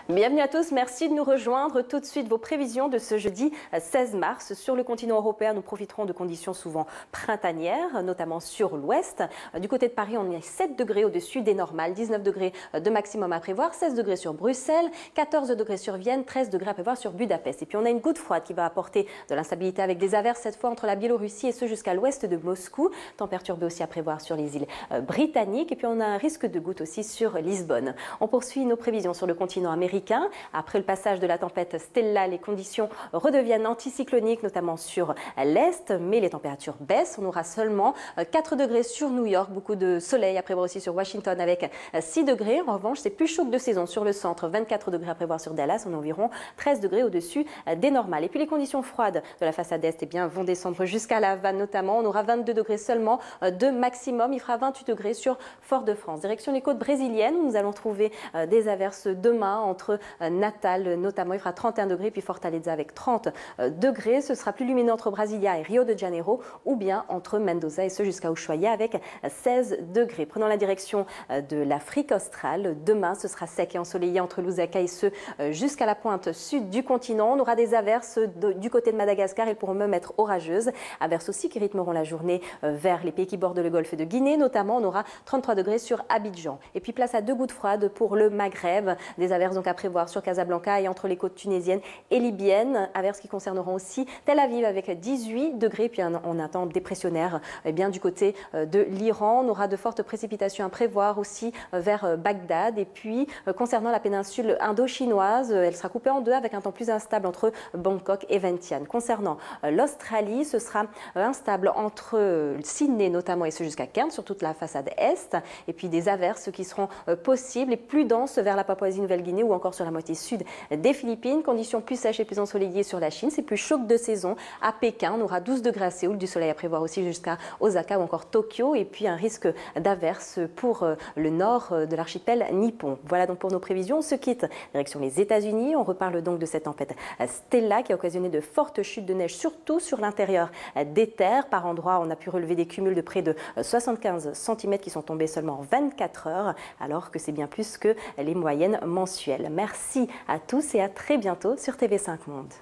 Bienvenue à tous, merci de nous rejoindre. Tout de suite, vos prévisions de ce jeudi 16 mars. Sur le continent européen, nous profiterons de conditions souvent printanières, notamment sur l'ouest. Du côté de Paris, on est 7 degrés au-dessus des normales, 19 degrés de maximum à prévoir, 16 degrés sur Bruxelles, 14 degrés sur Vienne, 13 degrés à prévoir sur Budapest. Et puis on a une goutte froide qui va apporter de l'instabilité avec des averses, cette fois entre la Biélorussie et ce jusqu'à l'ouest de Moscou. Temps perturbé aussi à prévoir sur les îles britanniques. Et puis on a un risque de goutte aussi sur Lisbonne. On poursuit nos prévisions sur le continent américain. Après le passage de la tempête Stella, les conditions redeviennent anticycloniques, notamment sur l'est, mais les températures baissent. On aura seulement 4 degrés sur New York, beaucoup de soleil à prévoir aussi sur Washington avec 6 degrés. En revanche, c'est plus chaud que de saison sur le centre, 24 degrés à prévoir sur Dallas, on a environ 13 degrés au-dessus des normales. Et puis les conditions froides de la façade est vont descendre jusqu'à La Havane notamment. On aura 22 degrés seulement de maximum. Il fera 28 degrés sur Fort-de-France. Direction les côtes brésiliennes, où nous allons trouver des averses demain entre Natal notamment. Il fera 31 degrés, puis Fortaleza avec 30 degrés. Ce sera plus lumineux entre Brasilia et Rio de Janeiro, ou bien entre Mendoza et ce jusqu'à Ushuaia avec 16 degrés. Prenons la direction de l'Afrique australe. Demain, ce sera sec et ensoleillé entre Lusaka et ce jusqu'à la pointe sud du continent. On aura des averses du côté de Madagascar. Elles pourront même être orageuses. Averses aussi qui rythmeront la journée vers les pays qui bordent le golfe de Guinée. Notamment, on aura 33 degrés sur Abidjan. Et puis place à 2 gouttes froides pour le Maghreb. Des averses donc à prévoir sur Casablanca et entre les côtes tunisiennes et libyennes. Averses qui concerneront aussi Tel Aviv avec 18 degrés. Puis on attend dépressionnaire du côté de l'Iran. On aura de fortes précipitations à prévoir aussi vers Bagdad. Et puis concernant la péninsule indo-chinoise, elle sera coupée en deux avec un temps plus instable entre Bangkok et Vientiane. Concernant l'Australie, ce sera instable entre Sydney notamment et ce jusqu'à Cairns sur toute la façade est. Et puis des averses qui seront possibles et plus denses vers la Papouasie-Nouvelle-Guinée ou encore sur la moitié sud des Philippines. Conditions plus sèches et plus ensoleillées sur la Chine. C'est plus chaud que de saison à Pékin. On aura 12 degrés à Séoul, du soleil à prévoir aussi jusqu'à Osaka ou encore Tokyo. Et puis un risque d'averse pour le nord de l'archipel nippon. Voilà donc pour nos prévisions. On se quitte direction les États-Unis. On reparle donc de cette tempête Stella qui a occasionné de fortes chutes de neige, surtout sur l'intérieur des terres. Par endroits, on a pu relever des cumuls de près de 75 cm qui sont tombés seulement en 24 heures, alors que c'est bien plus que les moyennes mensuelles. Merci à tous et à très bientôt sur TV5 Monde.